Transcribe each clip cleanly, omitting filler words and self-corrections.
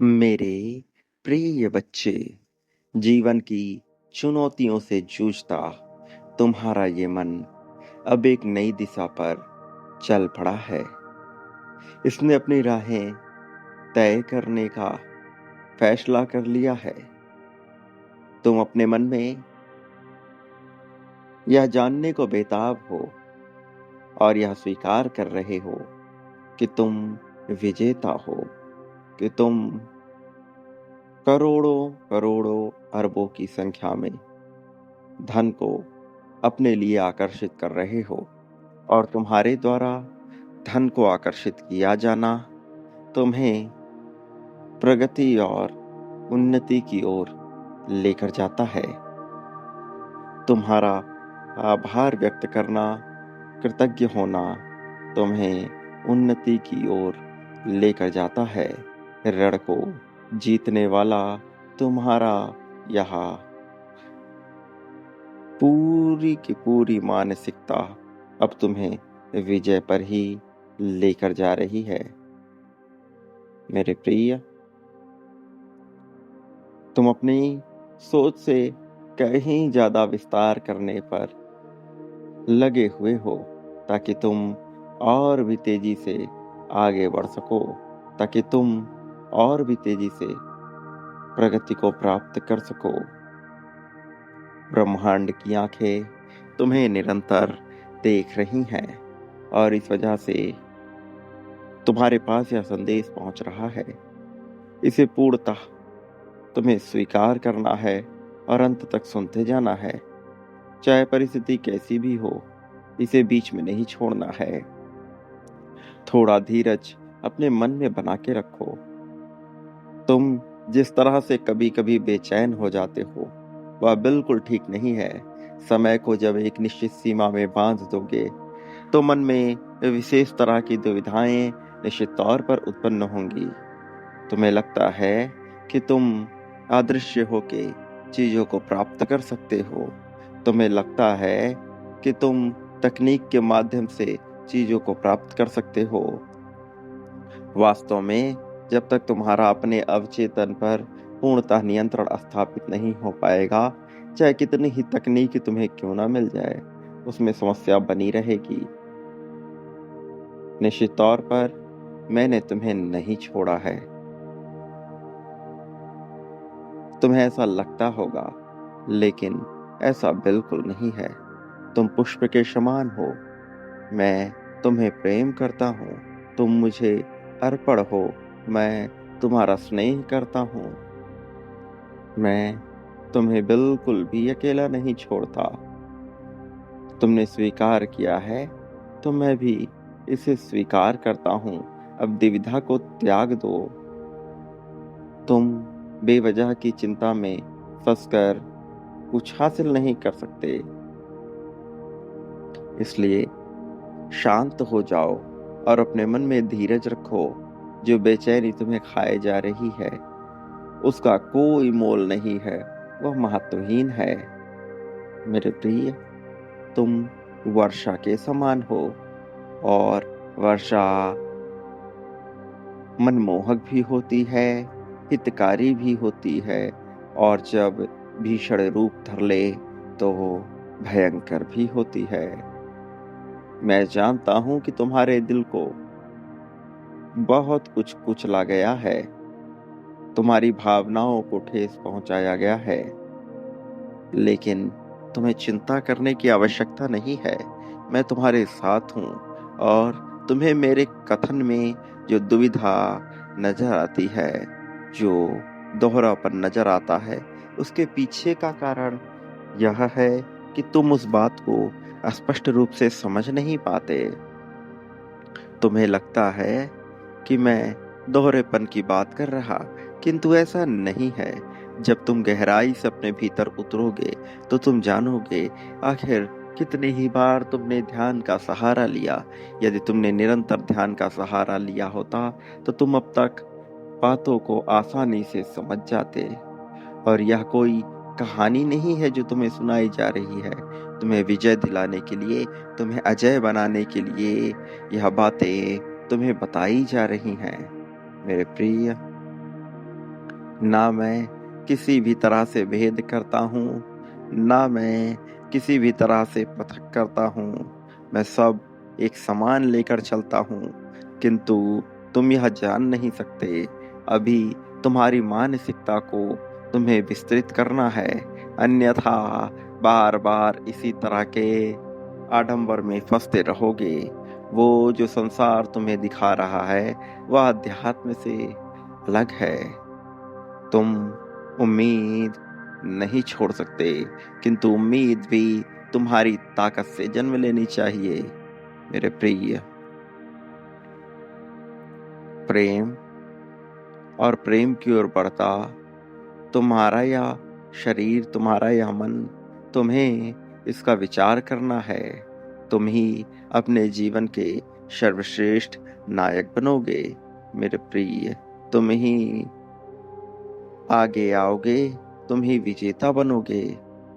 मेरे प्रिय बच्चे, जीवन की चुनौतियों से जूझता तुम्हारा ये मन अब एक नई दिशा पर चल पड़ा है। इसने अपनी राहें तय करने का फैसला कर लिया है। तुम अपने मन में यह जानने को बेताब हो और यह स्वीकार कर रहे हो कि तुम विजेता हो, कि तुम करोड़ों करोड़ों अरबों की संख्या में धन को अपने लिए आकर्षित कर रहे हो और तुम्हारे द्वारा धन को आकर्षित किया जाना तुम्हें प्रगति और उन्नति की ओर लेकर जाता है। तुम्हारा आभार व्यक्त करना, कृतज्ञ होना तुम्हें उन्नति की ओर लेकर जाता है। ऋण को जीतने वाला तुम्हारा यह पूरी की पूरी मानसिकता अब तुम्हें विजय पर ही लेकर जा रही है। मेरे प्रिय, तुम अपनी सोच से कहीं ज्यादा विस्तार करने पर लगे हुए हो ताकि तुम और भी तेजी से आगे बढ़ सको, ताकि तुम और भी तेजी से प्रगति को प्राप्त कर सको। ब्रह्मांड की आंखें तुम्हें निरंतर देख रही हैं और इस वजह से तुम्हारे पास यह संदेश पहुंच रहा है। इसे पूर्णतः तुम्हें स्वीकार करना है और अंत तक सुनते जाना है। चाहे परिस्थिति कैसी भी हो, इसे बीच में नहीं छोड़ना है। थोड़ा धीरज अपने मन में बना के रखो। तुम जिस तरह से कभी कभी बेचैन हो जाते हो, वह बिल्कुल ठीक नहीं है। समय को जब एक निश्चित सीमा में बांध दोगे तो मन में विशेष तरह की दुविधाएं निश्चित तौर पर उत्पन्न होंगी। तुम्हें लगता है कि तुम अदृश्य होके चीजों को प्राप्त कर सकते हो। तुम्हें लगता है कि तुम तकनीक के माध्यम से चीजों को प्राप्त कर सकते हो। वास्तव में जब तक तुम्हारा अपने अवचेतन पर पूर्णतः नियंत्रण स्थापित नहीं हो पाएगा, चाहे कितनी ही तकनीक तुम्हें क्यों ना मिल जाए, उसमें समस्या बनी रहेगी। निश्चित तौर पर मैंने तुम्हें नहीं छोड़ा है। तुम्हें ऐसा लगता होगा, लेकिन ऐसा बिल्कुल नहीं है। तुम पुष्प के समान हो। मैं तुम्हें प्रेम करता हूँ। तुम मुझे अर्पण हो। मैं तुम्हारा स्नेह करता हूँ। मैं तुम्हें बिल्कुल भी अकेला नहीं छोड़ता। तुमने स्वीकार किया है तो मैं भी इसे स्वीकार करता हूँ। अब द्विधा को त्याग दो। तुम बेवजह की चिंता में फंसकर कुछ हासिल नहीं कर सकते। इसलिए शांत हो जाओ और अपने मन में धीरज रखो। जो बेचैनी तुम्हें खाए जा रही है, उसका कोई मोल नहीं है, वह महत्वहीन है। मेरे प्रिय, तुम वर्षा के समान हो और वर्षा मनमोहक भी होती है, हितकारी भी होती है और जब भीषण रूप धर ले तो वो भयंकर भी होती है। मैं जानता हूं कि तुम्हारे दिल को बहुत कुछ कुचला गया है, तुम्हारी भावनाओं को ठेस पहुंचाया गया है, लेकिन तुम्हें चिंता करने की आवश्यकता नहीं है। मैं तुम्हारे साथ हूं और तुम्हें मेरे कथन में जो दुविधा नजर आती है, जो दोहरापन नजर आता है, उसके पीछे का कारण यह है कि तुम उस बात को स्पष्ट रूप से समझ नहीं पाते। तुम्हें लगता है कि मैं दोहरेपन की बात कर रहा, किंतु ऐसा नहीं है। जब तुम गहराई से अपने भीतर उतरोगे तो तुम जानोगे आखिर कितनी ही बार तुमने ध्यान का सहारा लिया। यदि तुमने निरंतर ध्यान का सहारा लिया होता तो तुम अब तक बातों को आसानी से समझ जाते। और यह कोई कहानी नहीं है जो तुम्हें सुनाई जा रही है। तुम्हें विजय दिलाने के लिए, तुम्हें अजय बनाने के लिए यह बातें तुम्हें बताई जा रही हैं। मेरे प्रिय, ना मैं किसी भी तरह से भेद करता हूँ, ना मैं किसी भी तरह से पृथक करता हूँ। मैं सब एक समान लेकर चलता हूँ, किंतु तुम यह जान नहीं सकते। अभी तुम्हारी मानसिकता को तुम्हें विस्तृत करना है, अन्यथा बार बार इसी तरह के आडंबर में फंसते रहोगे। वो जो संसार तुम्हें दिखा रहा है वह अध्यात्म से अलग है। तुम उम्मीद नहीं छोड़ सकते, किंतु उम्मीद भी तुम्हारी ताकत से जन्म लेनी चाहिए। मेरे प्रिय, प्रेम और प्रेम की ओर बढ़ता तुम्हारा या शरीर, तुम्हारा या मन, तुम्हें इसका विचार करना है। तुम ही अपने जीवन के सर्वश्रेष्ठ नायक बनोगे। मेरे प्रिय, तुम ही आगे आओगे, तुम ही विजेता बनोगे।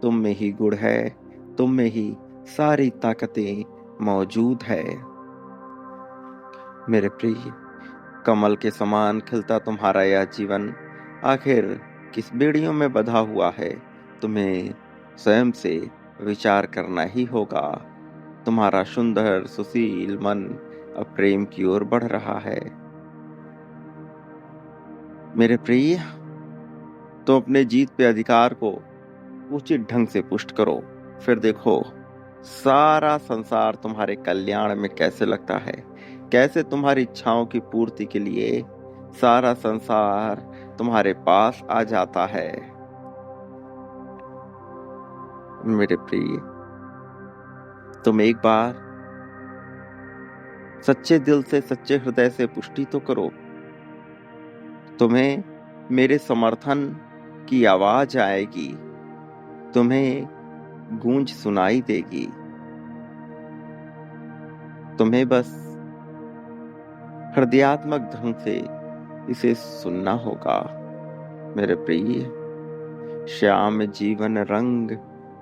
तुम में ही गुण है, तुम में ही सारी ताकतें मौजूद है। मेरे प्रिय, कमल के समान खिलता तुम्हारा यह जीवन आखिर किस बेड़ियों में बंधा हुआ है? तुम्हें स्वयं से विचार करना ही होगा। तुम्हारा सुंदर सुशील मन अब प्रेम की ओर बढ़ रहा है। मेरे प्रिय, तो अपने जीत पे अधिकार को उचित ढंग से पुष्ट करो, फिर देखो सारा संसार तुम्हारे कल्याण में कैसे लगता है। कैसे तुम्हारी इच्छाओं की पूर्ति के लिए सारा संसार तुम्हारे पास आ जाता है। मेरे प्रिय, तुम एक बार सच्चे दिल से, सच्चे हृदय से पुष्टि तो करो। तुम्हें मेरे समर्थन की आवाज आएगी, तुम्हें गूंज सुनाई देगी। तुम्हें बस हृदयात्मक ढंग से इसे सुनना होगा। मेरे प्रिय, श्याम जीवन रंग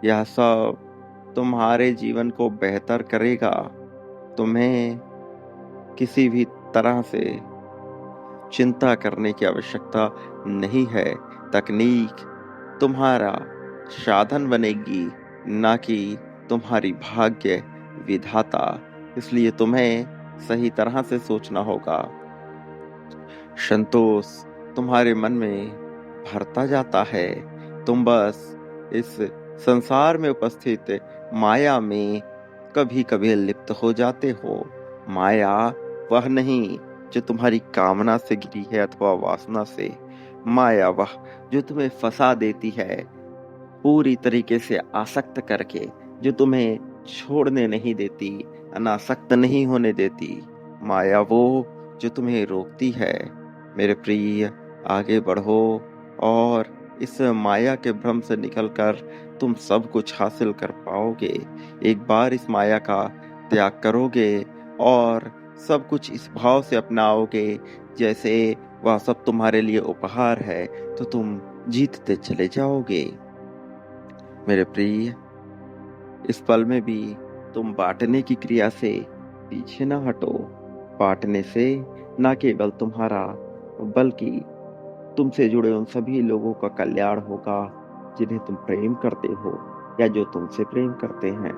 यह सब तुम्हारे जीवन को बेहतर करेगा। तुम्हें किसी भी तरह से चिंता करने की आवश्यकता नहीं है। तकनीक तुम्हारा साधन बनेगी, ना कि तुम्हारी भाग्य विधाता। इसलिए तुम्हें सही तरह से सोचना होगा। संतोष तुम्हारे मन में भरता जाता है। तुम बस इस संसार में उपस्थित माया में कभी कभी लिप्त हो जाते हो। माया वह नहीं जो तुम्हारी कामना से गिरी है अथवा वासना से। माया वह जो तुम्हें फंसा देती है, पूरी तरीके से आसक्त करके, जो तुम्हें छोड़ने नहीं देती, अनासक्त नहीं होने देती। माया वो जो तुम्हें रोकती है। मेरे प्रिय, आगे बढ़ो और इस माया के भ्रम से निकलकर तुम सब कुछ हासिल कर पाओगे। एक बार इस माया का त्याग करोगे और सब कुछ इस भाव से अपनाओगे जैसे वह सब तुम्हारे लिए उपहार है, तो तुम जीतते चले जाओगे। मेरे प्रिय, इस पल में भी तुम बांटने की क्रिया से पीछे न हटो। बांटने से न केवल तुम्हारा, बल्कि तुमसे जुड़े उन सभी लोगों का कल्याण होगा जिन्हें तुम प्रेम करते हो या जो तुमसे प्रेम करते हैं।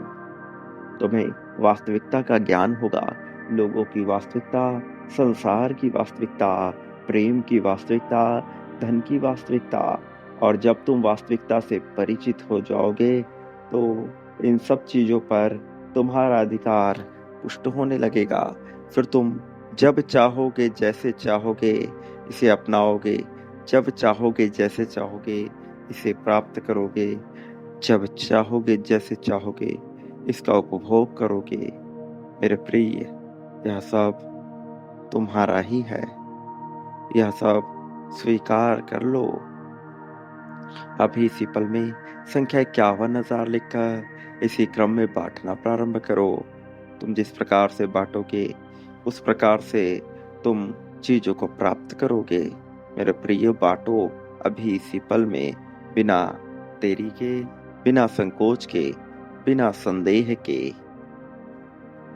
तुम्हें वास्तविकता का ज्ञान होगा, लोगों की वास्तविकता, संसार की वास्तविकता, प्रेम की वास्तविकता, धन की वास्तविकता। और जब तुम वास्तविकता से परिचित हो जाओगे तो इन सब चीजों पर तुम्हारा अधिकार पुष्ट होने लगेगा। फिर तुम जब चाहोगे, जैसे चाहोगे इसे अपनाओगे। जब चाहोगे, जैसे चाहोगे इसे प्राप्त करोगे। जब चाहोगे, जैसे चाहोगे इसका उपभोग करोगे। मेरे प्रिय, यह सब तुम्हारा ही है। यह सब स्वीकार कर लो। अभी इसी पल में संख्या 51,000 लिखकर इसी क्रम में बांटना प्रारंभ करो। तुम जिस प्रकार से बांटोगे उस प्रकार से तुम चीजों को प्राप्त करोगे। मेरे प्रिय, बांटो अभी इसी पल में, बिना देरी के, बिना संकोच के, बिना संदेह के।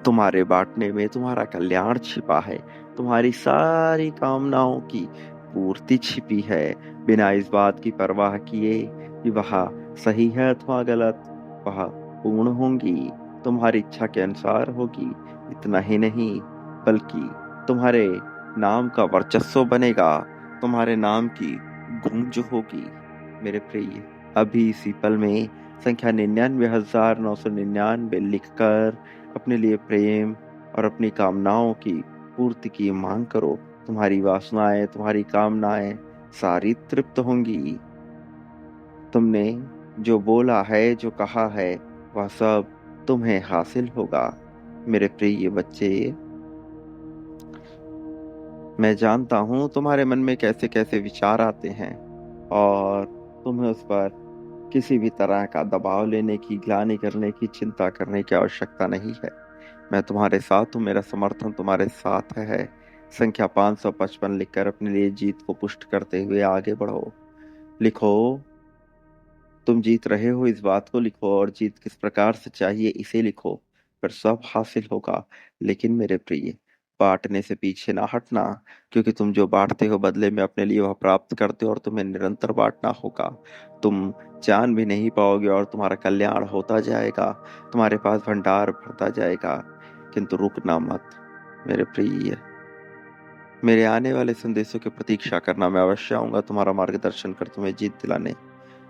तुम्हारे बांटने में तुम्हारा कल्याण छिपा है। तुम्हारी सारी कामनाओं की पूर्ति छिपी है। बिना इस बात की परवाह किए कि वह सही है अथवा गलत, वह पूर्ण होंगी, तुम्हारी इच्छा के अनुसार होगी। इतना ही नहीं, बल्कि तुम्हारे नाम का वर्चस्व बनेगा, तुम्हारे नाम की गूंज होगी। मेरे प्रिय, अभी इसी पल में संख्या 99,999 लिखकर अपने लिए प्रेम और अपनी कामनाओं की पूर्ति की मांग करो। तुम्हारी वासनाएं, तुम्हारी कामनाएं सारी तृप्त होंगी। तुमने जो बोला है, जो कहा है, वह सब तुम्हें हासिल होगा। मेरे प्रिय बच्चे, मैं जानता हूँ तुम्हारे मन में कैसे कैसे विचार आते हैं, और तुम्हें उस पर किसी भी तरह का दबाव लेने की, ग्लानि करने की, चिंता करने की आवश्यकता नहीं है। मैं तुम्हारे साथ हूँ, मेरा समर्थन तुम्हारे साथ है। संख्या 555 लिखकर अपने लिए जीत को पुष्ट करते हुए आगे बढ़ो। लिखो, तुम जीत रहे हो, इस बात को लिखो, और जीत किस प्रकार से चाहिए इसे लिखो, फिर सब हासिल होगा। लेकिन मेरे प्रिय, बांटने से पीछे ना हटना, क्योंकि तुम जो बांटते हो बदले में अपने लिए वह प्राप्त करते हो, और तुम्हें निरंतर बांटना होगा। तुम जान भी नहीं पाओगे और तुम्हारा कल्याण होता जाएगा, तुम्हारे पास भंडार भरता जाएगा। किंतु रुकना मत मेरे प्रिय। मेरे आने वाले संदेशों की प्रतीक्षा करना, मैं अवश्य आऊंगा तुम्हारा मार्गदर्शन कर तुम्हें जीत दिलाने।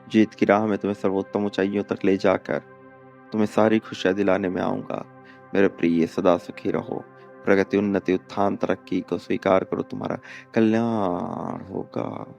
जीत की राह में तुम्हें सर्वोत्तम ऊंचाइयों तक ले जाकर तुम्हें सारी खुशियां दिलाने में आऊंगा। मेरे प्रिय, सदा सुखी रहो। प्रगति, उन्नति, उत्थान, तरक्की को स्वीकार करो, तुम्हारा कल्याण होगा।